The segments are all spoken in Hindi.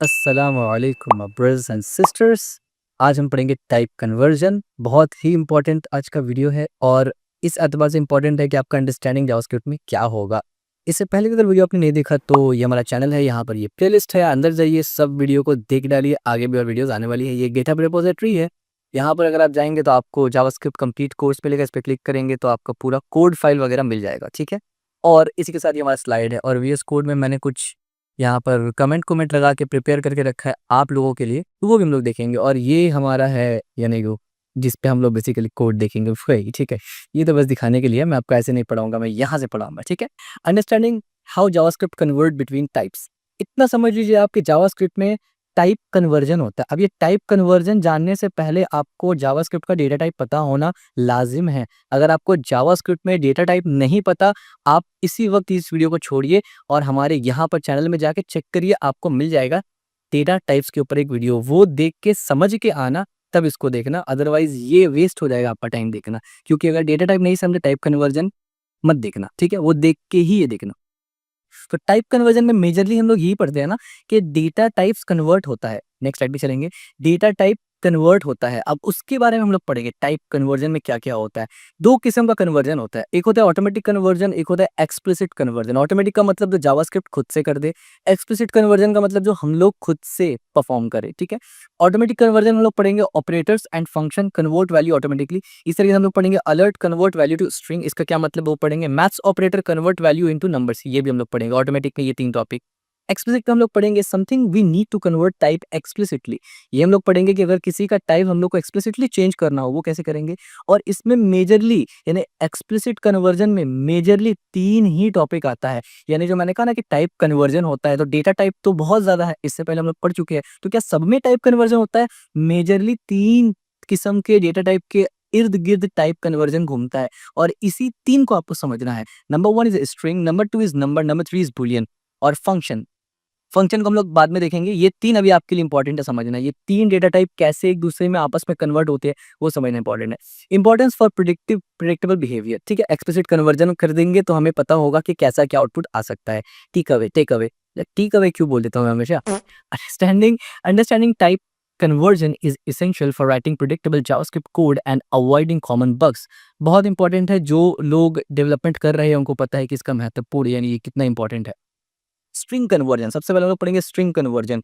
अस्सलामुअलैकुम ब्रदर्स एंड सिस्टर्स। आज हम पढ़ेंगे टाइप कन्वर्जन। बहुत ही इंपॉर्टेंट आज का वीडियो है और इस एतबार से इंपॉर्टेंट है कि आपका अंडरस्टैंडिंग जावास्क्रिप्ट में क्या होगा। इससे पहले अगर वीडियो आपने नहीं देखा तो ये हमारा चैनल है, यहाँ पर ये प्लेलिस्ट है, अंदर जाइए, सब वीडियो को देख डालिए। आगे भी और वीडियोस आने वाली है। ये गिटहब रिपोजिटरी है, यहाँ पर अगर आप जाएंगे तो आपको जावास्क्रिप्ट कंप्लीट कोर्स मिलेगा। इस पर क्लिक करेंगे तो आपका पूरा कोड फाइल वगैरह मिल जाएगा, ठीक है। और इसी के साथ ये हमारा स्लाइड है और वीएस कोड में मैंने कुछ यहाँ पर कमेंट लगा के प्रिपेयर करके रखा है आप लोगों के लिए, तो वो भी हम लोग देखेंगे। और ये हमारा है यानी वो जिस पे हम लोग बेसिकली कोड देखेंगे वही, ठीक है। ये तो बस दिखाने के लिए, मैं आपको ऐसे नहीं पढ़ाऊंगा, मैं यहाँ से पढ़ाऊंगा, ठीक है। Understanding how JavaScript convert between types. इतना समझ लीजिए आपके जावास्क्रिप्ट में टाइप कन्वर्जन होता है। अब ये टाइप कन्वर्जन जानने से पहले आपको जावास्क्रिप्ट का डेटा टाइप पता होना लाजिम है। अगर आपको जावास्क्रिप्ट में डेटा टाइप नहीं पता, आप इसी वक्त इस वीडियो को छोड़िए और हमारे यहाँ पर चैनल में जाके चेक करिए, आपको मिल जाएगा डेटा टाइप्स के ऊपर एक वीडियो। वो देख के समझ के आना, तब इसको देखना, अदरवाइज ये वेस्ट हो जाएगा आपका टाइम देखना। क्योंकि अगर डेटा टाइप नहीं समझे, टाइप कन्वर्जन मत देखना, ठीक है। वो देख के ही ये देखना। तो टाइप कन्वर्जन में मेजरली हम लोग यही पढ़ते हैं ना कि डेटा टाइप्स कन्वर्ट होता है। नेक्स्ट स्लाइड पे चलेंगे। डेटा टाइप कन्वर्ट होता है, अब उसके बारे में हम लोग पढ़ेंगे। टाइप कन्वर्जन में क्या क्या होता है। दो किस्म का कन्वर्जन होता है, एक होता है ऑटोमेटिक कन्वर्जन, एक होता है एक्सप्लिसिट कन्वर्जन। ऑटोमेटिक का मतलब जो जावास्क्रिप्ट खुद से कर दे, एक्सप्लिसिट कन्वर्जन का मतलब जो हम लोग खुद से परफॉर्म करें, ठीक है। ऑटोमेटिक कन्वर्जन हम लोग पढ़ेंगे operators and function convert value automatically. इस तरीके से हम लोग पढ़ेंगे alert convert value to string, इसका क्या मतलब वो पढ़ेंगे। Maths operator convert value into numbers, ये भी हम लोग पढ़ेंगे ऑटोमेटिक में। ये तीन टॉपिक। एक्सप्लिसिट हम लोग पढ़ेंगे something we need to convert type explicitly. ये हम लोग पढ़ेंगे कि अगर किसी का टाइप हम लोग को एक्सप्लिसिटली चेंज करना हो वो कैसे करेंगे। और इसमें मेजरली यानी एक्सप्लिसिट कन्वर्जन में मेजरली तीन ही टॉपिक आता है। यानी जो मैंने कहा ना कि टाइप कन्वर्जन होता है, तो डेटा टाइप तो बहुत ज्यादा है, इससे पहले हम लोग पढ़ चुके हैं। तो क्या सब में टाइप कन्वर्जन होता है? मेजरली तीन किस्म के डेटा टाइप के इर्द गिर्द टाइप कन्वर्जन घूमता है और इसी तीन को आपको समझना है। Number 1 is string, number 2 is number, number 3 is Boolean और फंक्शन। फंक्शन को हम लोग बाद में देखेंगे। ये तीन अभी आपके लिए इंपॉर्टेंट है समझना। ये तीन डेटा टाइप कैसे एक दूसरे में आपस में कन्वर्ट होते हैं वो समझना इंपॉर्टेंट है। इंपॉर्टेंस फॉर प्रिडिक्टेबल बिहेवियर, ठीक है। एक्सप्लिसिट कन्वर्जन कर देंगे तो हमें पता होगा कि कैसा क्या आउटपुट आ सकता है। टेक अवे क्यों बोल देता हूँ मैं हमेशा। Understanding type conversion is essential for writing predictable JavaScript code and avoiding common bugs. बहुत इंपॉर्टेंट है, जो लोग डेवलपमेंट कर रहे हैं उनको पता है कि इसका महत्वपूर्ण यानी ये कितना इंपॉर्टेंट है। स्ट्रिंग कन्वर्जन, सबसे पहले हम लोग पढ़ेंगे स्ट्रिंग कन्वर्जन।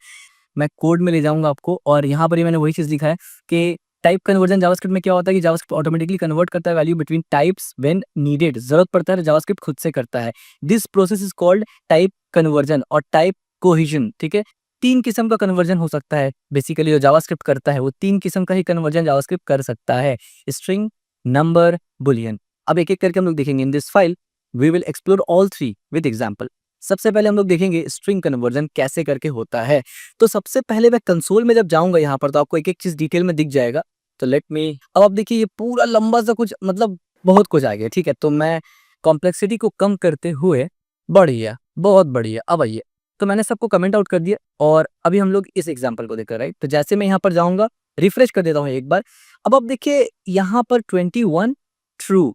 मैं कोड में ले जाऊंगा आपको और यहाँ पर ही मैंने वही चीज लिखा है कि टाइप कन्वर्जन जावास्क्रिप्ट में क्या होता है कि जावास्क्रिप्ट ऑटोमेटिकली कन्वर्ट करता है value between types when needed. जरूरत पड़ता है जावास्क्रिप्ट खुद से करता है। This process is called type conversion और टाइप कोहिजन, ठीक है। तीन किस्म का कन्वर्जन हो सकता है बेसिकली, जो जावास्क्रिप्ट करता है वो तीन किस्म का ही कन्वर्जन जावास्क्रिप्ट कर सकता है। String, number, boolean. अब एक एक करके हम लोग देखेंगे। In this file we will explore all three with example. सबसे पहले हम लोग देखेंगे स्ट्रिंग कन्वर्जन कैसे करके होता है। तो सबसे पहले मैं कंसोल में जब जाऊंगा यहाँ पर तो आपको एक एक चीज डिटेल में दिख जाएगा। तो लेट मी, अब आप देखिए ये पूरा लंबा सा कुछ मतलब बहुत कुछ आ गया, ठीक है। तो मैं कॉम्प्लेक्सिटी को कम करते हुए, बढ़िया, बहुत बढ़िया, अब आइए। तो मैंने सबको कमेंट आउट कर दिया और अभी हम लोग इस एग्जाम्पल को देखकर, राइट। तो जैसे मैं यहाँ पर जाऊंगा, रिफ्रेश कर देता हूँ एक बार। अब आप देखिए यहाँ पर 21 ट्रू,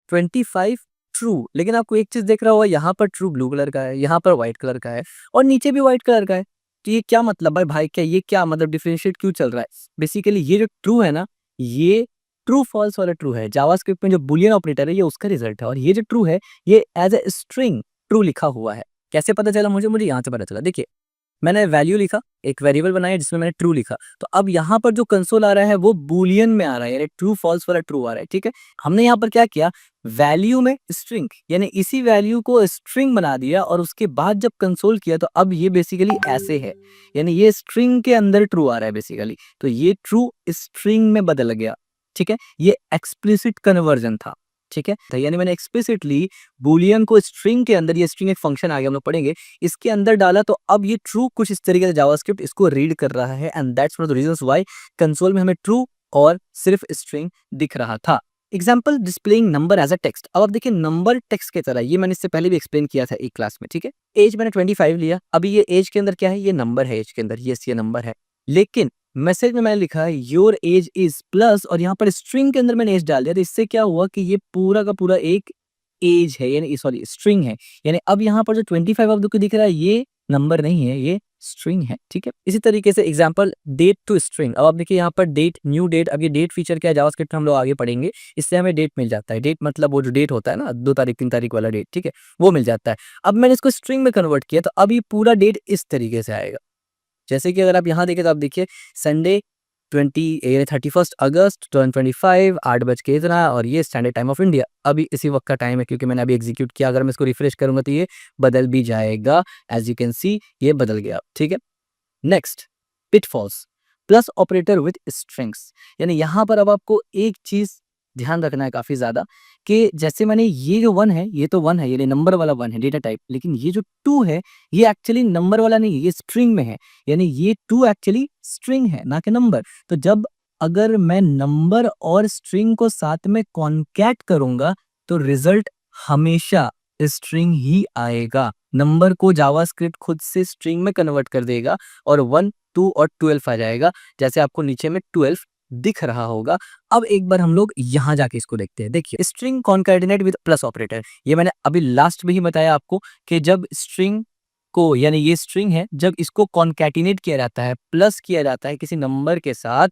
25 ट्रू, लेकिन आपको एक चीज देख रहा होगा, यहाँ पर ट्रू ब्लू कलर का है, यहाँ पर व्हाइट कलर का है और नीचे भी व्हाइट कलर का है। तो ये क्या मतलब है भाई, क्या ये क्या मतलब डिफरेंशिएट क्यों चल रहा है? बेसिकली ये जो ट्रू है ना, ये ट्रू फॉल्स वाला ट्रू है। जावास्क्रिप्ट में जो बुलियन ऑपरेटर है ये उसका रिजल्ट है और ये जो ट्रू है ये एज ए स्ट्रिंग ट्रू लिखा हुआ है। कैसे पता चला मुझे यहाँ से पता चला। देखिए मैंने वैल्यू लिखा, एक वेरिएबल बनाया जिसमें मैंने ट्रू लिखा, तो अब यहाँ पर जो कंसोल आ रहा है वो बूलियन में आ रहा है, यानी ट्रू फॉल्स वाला ट्रू आ रहा है, ठीक है। हमने यहाँ पर क्या किया, वैल्यू में स्ट्रिंग यानी इसी वैल्यू को स्ट्रिंग बना दिया और उसके बाद जब कंसोल किया तो अब ये बेसिकली ऐसे है, यानी ये स्ट्रिंग के अंदर ट्रू आ रहा है बेसिकली। तो ये ट्रू स्ट्रिंग में बदल गया, ठीक है। ये एक्सप्लिसिट कन्वर्जन था, ठीक है। तो यानी मैंने एक्सप्लिसिटली बूलियन को स्ट्रिंग के अंदर, ये स्ट्रिंग एक फंक्शन आ गया हम लोग पढ़ेंगे, इसके अंदर डाला तो अब ये ट्रू कुछ इस तरीके से जावास्क्रिप्ट इसको रीड कर रहा है and that's one of the reasons why console में हमें ट्रू और सिर्फ स्ट्रिंग दिख रहा था। Example displaying number as a text. अब आप देखिए नंबर टेक्स्ट की तरह, ये मैंने इससे पहले भी एक्सप्लेन किया था एक क्लास में, ठीक है। एज मैंने 25 लिया, अभी ये एज के अंदर क्या है, ये नंबर है एज के अंदर, ये नंबर है। लेकिन मैसेज में मैंने लिखा है योर एज इज प्लस और यहाँ पर स्ट्रिंग के अंदर मैंने एज डाल दिया, तो इससे क्या हुआ कि ये पूरा का पूरा एक एज है, यानी सॉरी स्ट्रिंग है। यानी अब यहाँ पर जो 25 आपको दिख रहा है ये नंबर नहीं है, ये स्ट्रिंग है, ठीक है। इसी तरीके से एग्जांपल डेट टू स्ट्रिंग। अब आप देखिए यहाँ पर डेट, न्यू डेट। अब ये डेट फीचर क्या है जावास्क्रिप्ट में हम लोग आगे पढ़ेंगे। इससे हमें डेट मिल जाता है। डेट मतलब वो जो डेट होता है ना 2 तारीख 3 तारीख वाला डेट, ठीक है, वो मिल जाता है। अब मैंने इसको स्ट्रिंग में कन्वर्ट किया तो अब ये पूरा डेट इस तरीके से आएगा। जैसे कि अगर आप यहाँ देखें तो आप देखिए संडे 31 अगस्त 2025 8 बज के इतना, और ये स्टैंडर्ड टाइम ऑफ इंडिया अभी इसी वक्त का टाइम है क्योंकि मैंने अभी एग्जीक्यूट किया। अगर मैं इसको रिफ्रेश करूंगा तो ये बदल भी जाएगा। एज यू कैन सी ये बदल गया, ठीक है। Next, pitfalls, plus operator with strings. यानी यहाँ पर अब आपको एक चीज ध्यान रखना है काफी ज्यादा कि जैसे मैंने ये जो 1 है ये तो 1 है, ये नंबर वाला 1 है डेटा टाइप, लेकिन ये जो 2 है ये एक्चुअली नंबर वाला नहीं है, ये स्ट्रिंग में है। यानी ये 2 एक्चुअली स्ट्रिंग है ना कि नंबर। तो जब अगर मैं नंबर और स्ट्रिंग को साथ में कॉन्कैट करूंगा तो रिजल्ट हमेशा स्ट्रिंग ही आएगा। नंबर को जावास्क्रिप्ट खुद से स्ट्रिंग में कन्वर्ट कर देगा और 1 2 और 12 आ जाएगा, जैसे आपको नीचे में 12 दिख रहा होगा। अब एक बार हम लोग यहां जाके इसको देखते हैं। देखिए string concatenate with plus operator, ये मैंने अभी लास्ट में ही बताया आपको कि जब स्ट्रिंग को, यानी ये स्ट्रिंग है, जब इसको कॉन्कैटिनेट किया जाता है, प्लस किया जाता है किसी नंबर के साथ,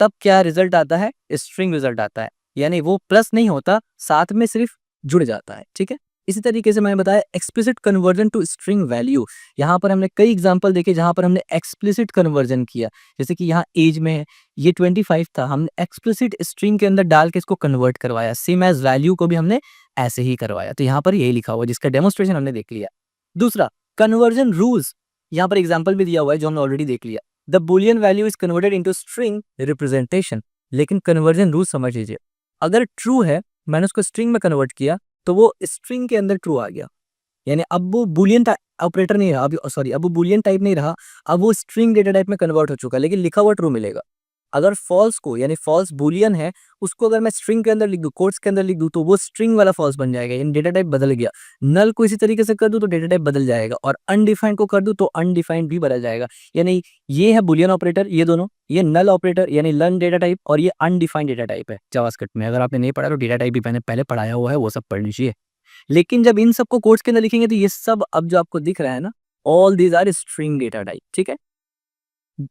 तब क्या रिजल्ट आता है? स्ट्रिंग रिजल्ट आता है। यानी वो प्लस नहीं होता, साथ में सिर्फ जुड़ जाता है, ठीक है। इसी तरीके से मैंने बताया explicit conversion to string value. यहाँ पर हमने कई एग्जांपल देखे जहां पर हमने एक्सप्लिसिट कन्वर्जन किया। जैसे कि यहाँ एज में है, ये 25 था, हमने एक्सप्लिसिट स्ट्रिंग के अंदर डाल के इसको कन्वर्ट करवाया। सेम एज वैल्यू को भी हमने ऐसे ही करवाया। तो यहाँ पर यही लिखा हुआ जिसका डेमोन्स्ट्रेशन हमने देख लिया। दूसरा, कन्वर्जन रूल्स, यहाँ पर एग्जाम्पल भी दिया हुआ है जो हमने ऑलरेडी देख लिया। The Boolean value is converted into string representation. लेकिन कन्वर्जन रूल समझ लीजिए, अगर ट्रू है, मैंने उसको स्ट्रिंग में कन्वर्ट किया तो वो स्ट्रिंग के अंदर ट्रू आ गया। यानी अब वो बुलियन ऑपरेटर नहीं रहा, अब सॉरी अब वो बुलियन टाइप नहीं रहा, अब वो स्ट्रिंग डेटा टाइप में कन्वर्ट हो चुका, लेकिन लिखा हुआ ट्रू मिलेगा। अगर फॉल्स को, यानी फॉल्स बुलियन है, उसको अगर मैं स्ट्रिंग के अंदर लिख दूं, कोट्स के अंदर लिख दूं, तो वो स्ट्रिंग वाला फॉल्स बन जाएगा, यानी डेटा टाइप बदल गया। नल को इसी तरीके से कर दूं तो डेटा टाइप बदल जाएगा, और अनडिफाइंड को कर दूं तो अनडिफाइंड भी बदल जाएगा। यानी ये है बुलियन ऑपरेटर, ये दोनों, ये नल ऑपरेटर यानी लर्न डेटा टाइप, और ये अनडिफाइंड डेटा टाइप है जावास्क्रिप्ट में। अगर आपने नहीं पढ़ा तो डेटा टाइप भी मैंने पहले पढ़ाया हुआ है, वो सब पढ़ लीजिए। लेकिन जब इन सबको कोट्स के अंदर लिखेंगे तो ये सब अब जो आपको दिख रहा है ना, all these are string data type, ठीक है।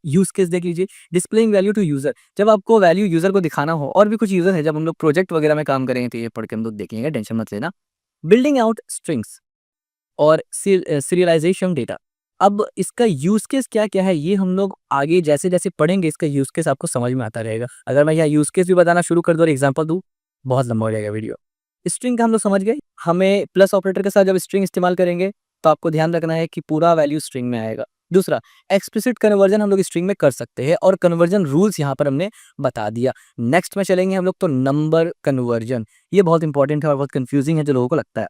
यूज केस देख लीजिए, डिस्प्लेइंग वैल्यू टू यूजर। जब आपको वैल्यू यूजर को दिखाना हो, और भी कुछ यूजर है, जब हम लोग प्रोजेक्ट वगैरह में काम करेंगे तो ये पढ़ के हम लोग देखेंगे, टेंशन मत लेना। बिल्डिंग आउट स्ट्रिंग्स और सीरियलाइजेशन डेटा। अब इसका यूज केस क्या क्या है, ये हम लोग आगे जैसे जैसे पढ़ेंगे इसका यूज केस आपको समझ में आता रहेगा। अगर मैं यहाँ यूज केस भी बताना शुरू कर दूं और एग्जांपल दूं, बहुत लंबा हो जाएगा वीडियो। स्ट्रिंग का हम लोग समझ गए। हमें प्लस ऑपरेटर के साथ जब स्ट्रिंग इस्तेमाल करेंगे तो आपको ध्यान रखना है कि पूरा वैल्यू स्ट्रिंग में आएगा। दूसरा, एक्सप्लिसिट कन्वर्जन हम लोग स्ट्रिंग में कर सकते हैं, और कन्वर्जन रूल्स यहाँ पर हमने बता दिया। नेक्स्ट में चलेंगे हम लोग तो नंबर कन्वर्जन। ये बहुत इंपॉर्टेंट है और बहुत कंफ्यूजिंग है जो लोगों को लगता है।